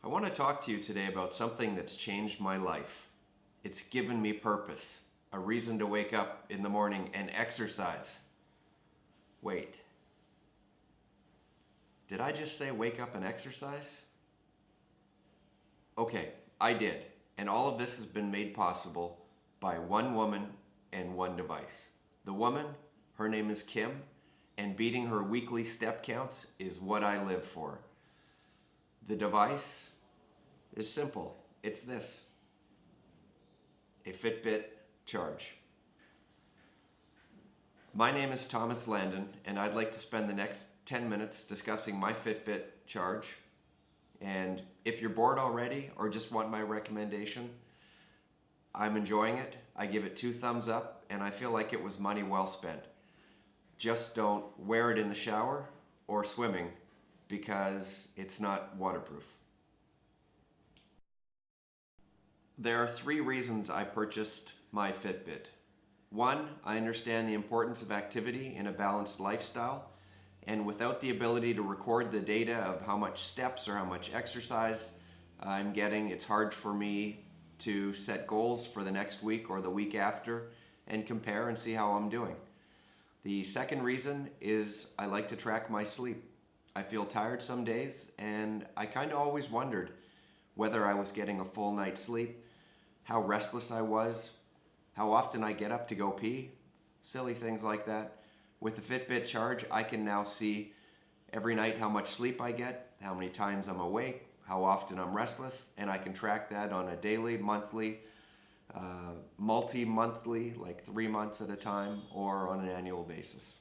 I want to talk to you today about something that's changed my life. It's given me purpose, a reason to wake up in the morning and exercise. Wait, did I just say wake up and exercise? Okay, I did. And all of this has been made possible by one woman and one device. The woman, her name is Kim, and beating her weekly step counts is what I live for. The device is simple. It's this: a Fitbit Charge. My name is Thomas Landon, and I'd like to spend the next 10 minutes discussing my Fitbit Charge. And if you're bored already or just want my recommendation, I'm enjoying it. I give it 2 thumbs up, and I feel like it was money well spent. Just don't wear it in the shower or swimming because it's not waterproof. There are 3 reasons I purchased my Fitbit. 1, I understand the importance of activity in a balanced lifestyle, and without the ability to record the data of how much steps or how much exercise I'm getting, it's hard for me to set goals for the next week or the week after and compare and see how I'm doing. The second reason is I like to track my sleep. I feel tired some days, and I kind of always wondered whether I was getting a full night's sleep, how restless I was, how often I get up to go pee, silly things like that. With the Fitbit Charge, I can now see every night how much sleep I get, how many times I'm awake, how often I'm restless, and I can track that on a daily, monthly, multi-monthly, like 3 months at a time, or on an annual basis.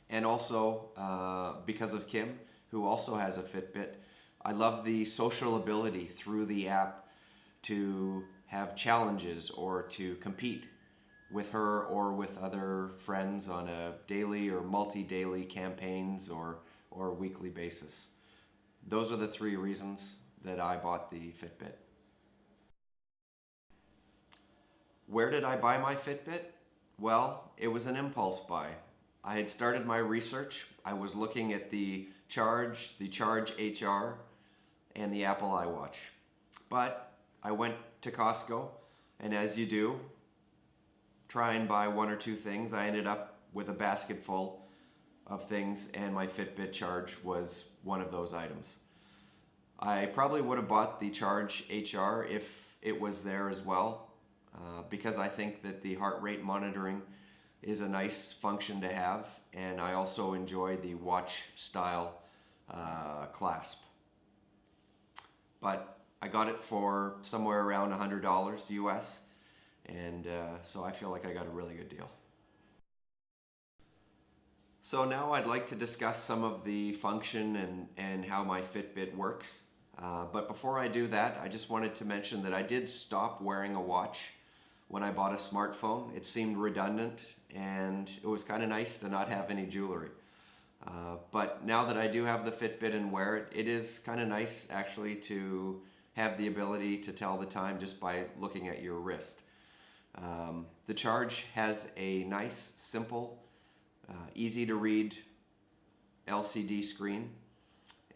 And also, because of Kim, who also has a Fitbit, I love the social ability through the app to have challenges or to compete with her or with other friends on a daily or multi-daily campaigns or weekly basis. Those are the 3 reasons that I bought the Fitbit. Where did I buy my Fitbit? Well, it was an impulse buy. I had started my research. I was looking at the Charge HR, and the Apple iWatch. But I went to Costco, and as you do, try and buy 1 or 2 things. I ended up with a basket full of things, and my Fitbit Charge was one of those items. I probably would have bought the Charge HR if it was there as well, because I think that the heart rate monitoring is a nice function to have, and I also enjoy the watch style clasp. But I got it for somewhere around $100 US, and so I feel like I got a really good deal. So now I'd like to discuss some of the function and how my Fitbit works. But before I do that, I just wanted to mention that I did stop wearing a watch when I bought a smartphone. It seemed redundant, and it was kind of nice to not have any jewelry. But now that I do have the Fitbit and wear it, it is kind of nice actually to have the ability to tell the time just by looking at your wrist. The Charge has a nice, simple, easy to read LCD screen,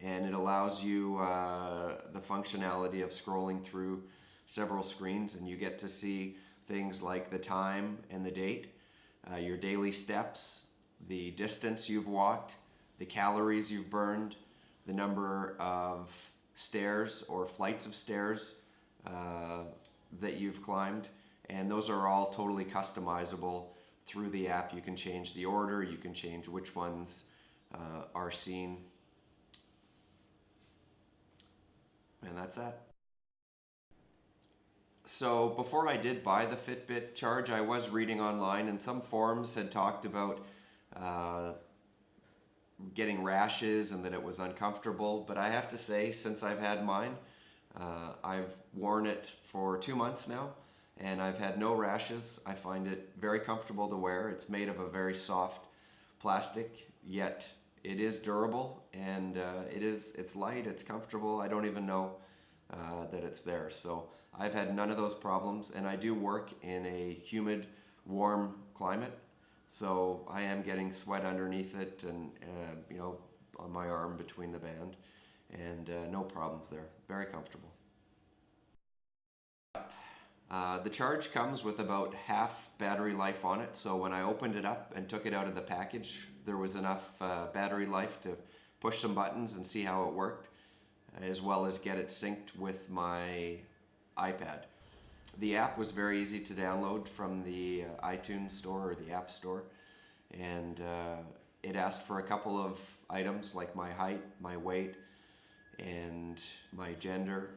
and it allows you the functionality of scrolling through several screens, and you get to see things like the time and the date, your daily steps, the distance you've walked, the calories you've burned, the number of stairs or flights of stairs that you've climbed, and those are all totally customizable through the app. You can change the order, you can change which ones are seen, and that's that. So before I did buy the Fitbit Charge, I was reading online, and some forums had talked about getting rashes and that it was uncomfortable. But I have to say, since I've had mine, I've worn it for 2 months now, and I've had no rashes. I find it very comfortable to wear. It's made of a very soft plastic, yet it is durable, and it's light, it's comfortable. I don't even know that it's there. So I've had none of those problems, and I do work in a humid, warm climate, so I am getting sweat underneath it and on my arm between the band, and no problems there. Very comfortable. The Charge comes with about half battery life on it, so when I opened it up and took it out of the package, there was enough battery life to push some buttons and see how it worked, as well as get it synced with my iPad. The app was very easy to download from the iTunes store or the App Store, and it asked for a couple of items like my height, my weight, and my gender,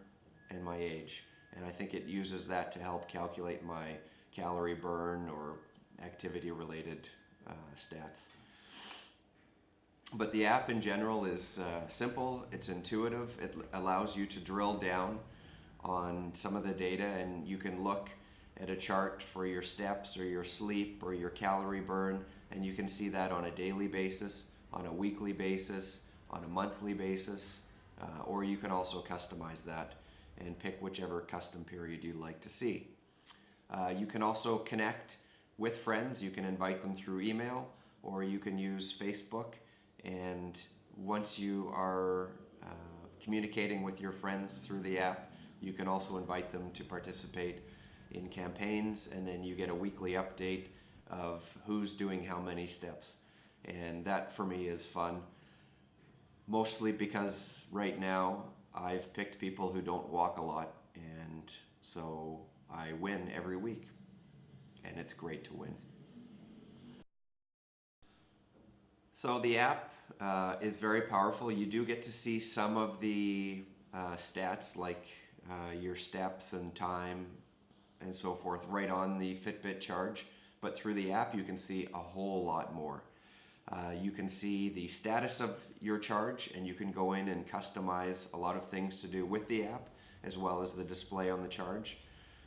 and my age. And I think it uses that to help calculate my calorie burn or activity related stats. But the app in general is simple, it's intuitive, it allows you to drill down on some of the data, and you can look at a chart for your steps or your sleep or your calorie burn, and you can see that on a daily basis, on a weekly basis, on a monthly basis, or you can also customize that and pick whichever custom period you'd like to see. You can also connect with friends. You can invite them through email, or you can use Facebook, and once you are communicating with your friends through the app, you can also invite them to participate in campaigns, and then you get a weekly update of who's doing how many steps. And that for me is fun, mostly because right now I've picked people who don't walk a lot, and so I win every week, and it's great to win. So the app is very powerful. You do get to see some of the stats like your steps and time and so forth right on the Fitbit Charge, but through the app you can see a whole lot more. You can see the status of your charge, and you can go in and customize a lot of things to do with the app, as well as the display on the charge.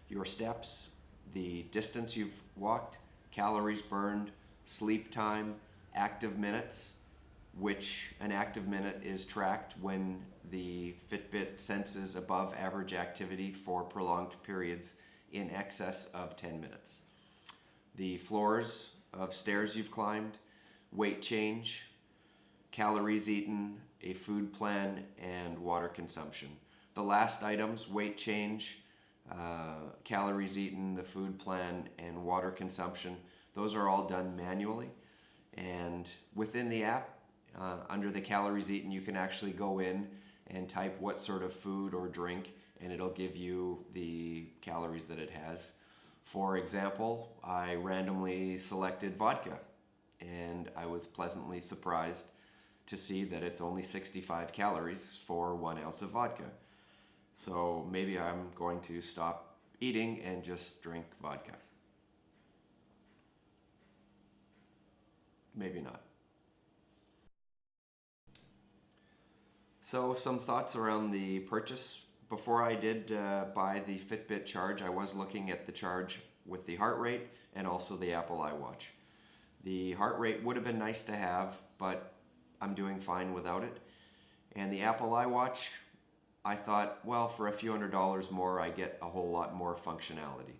Your steps, the distance you've walked, calories burned, sleep time, active minutes, which an active minute is tracked when the Fitbit senses above average activity for prolonged periods in excess of 10 minutes. The floors of stairs you've climbed, weight change, calories eaten, a food plan, and water consumption. The last items, weight change, calories eaten, the food plan, and water consumption, those are all done manually. And within the app, under the calories eaten, you can actually go in and type what sort of food or drink, and it'll give you the calories that it has. For example, I randomly selected vodka, and I was pleasantly surprised to see that it's only 65 calories for 1 ounce of vodka. So maybe I'm going to stop eating and just drink vodka. Maybe not. So some thoughts around the purchase. Before I did buy the Fitbit Charge, I was looking at the Charge with the heart rate and also the Apple iWatch. The heart rate would have been nice to have, but I'm doing fine without it. And the Apple iWatch, I thought, well, for a few $100s more, I get a whole lot more functionality.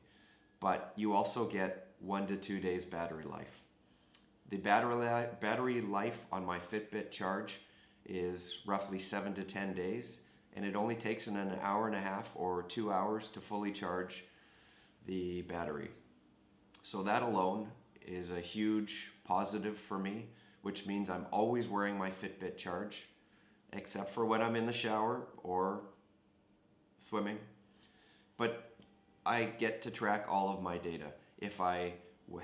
But you also get 1 to 2 days battery life. The battery life on my Fitbit Charge is roughly 7 to 10 days, and it only takes an hour and a half or 2 hours to fully charge the battery. So that alone is a huge positive for me, which means I'm always wearing my Fitbit Charge, except for when I'm in the shower or swimming. But I get to track all of my data. If I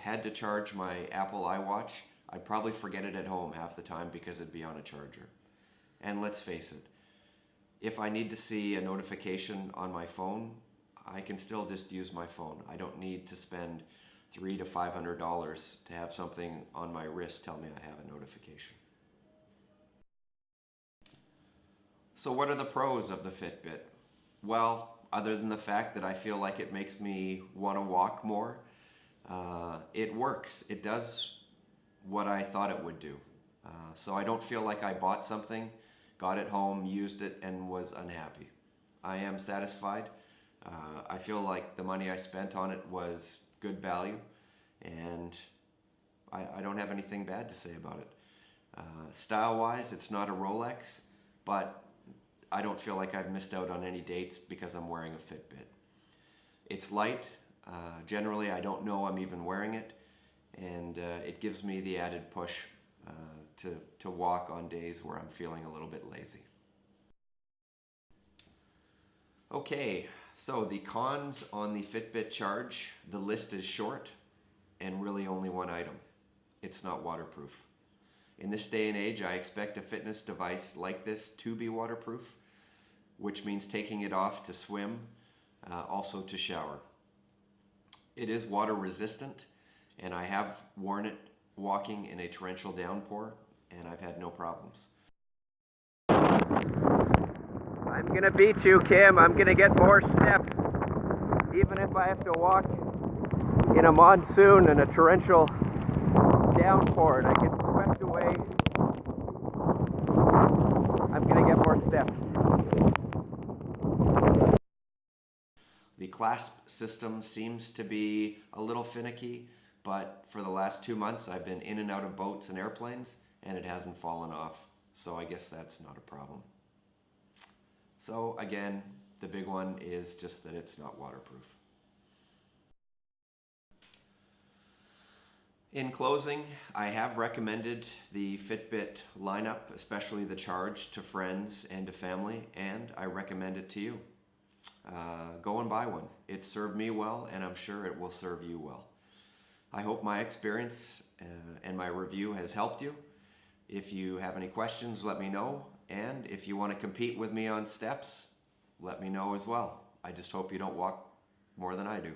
had to charge my Apple iWatch, I'd probably forget it at home half the time because it'd be on a charger. And let's face it, if I need to see a notification on my phone, I can still just use my phone. I don't need to spend $300 to $500 to have something on my wrist tell me I have a notification. So what are the pros of the Fitbit? Well, other than the fact that I feel like it makes me want to walk more, it works. It does what I thought it would do. So I don't feel like I bought something, got it home, used it, and was unhappy. I am satisfied. I feel like the money I spent on it was good value, and I don't have anything bad to say about it. Style-wise, it's not a Rolex, but I don't feel like I've missed out on any dates because I'm wearing a Fitbit. It's light. Generally, I don't know I'm even wearing it, and it gives me the added push to walk on days where I'm feeling a little bit lazy. Okay, so the cons on the Fitbit Charge, the list is short and really only one item. It's not waterproof. In this day and age, I expect a fitness device like this to be waterproof, which means taking it off to swim, also to shower. It is water resistant, and I have worn it walking in a torrential downpour, and I've had no problems. I'm gonna beat you, Kim. I'm gonna get more steps. Even if I have to walk in a monsoon and a torrential downpour and I get swept away, I'm gonna get more steps. The Clasp system seems to be a little finicky, but for the last 2 months I've been in and out of boats and airplanes and it hasn't fallen off. So I guess that's not a problem. So again, the big one is just that it's not waterproof. In closing, I have recommended the Fitbit lineup, especially the Charge, to friends and to family, and I recommend it to you. Go and buy one. It served me well, and I'm sure it will serve you well. I hope my experience and my review has helped you. If you have any questions, let me know. And if you want to compete with me on steps, let me know as well. I just hope you don't walk more than I do.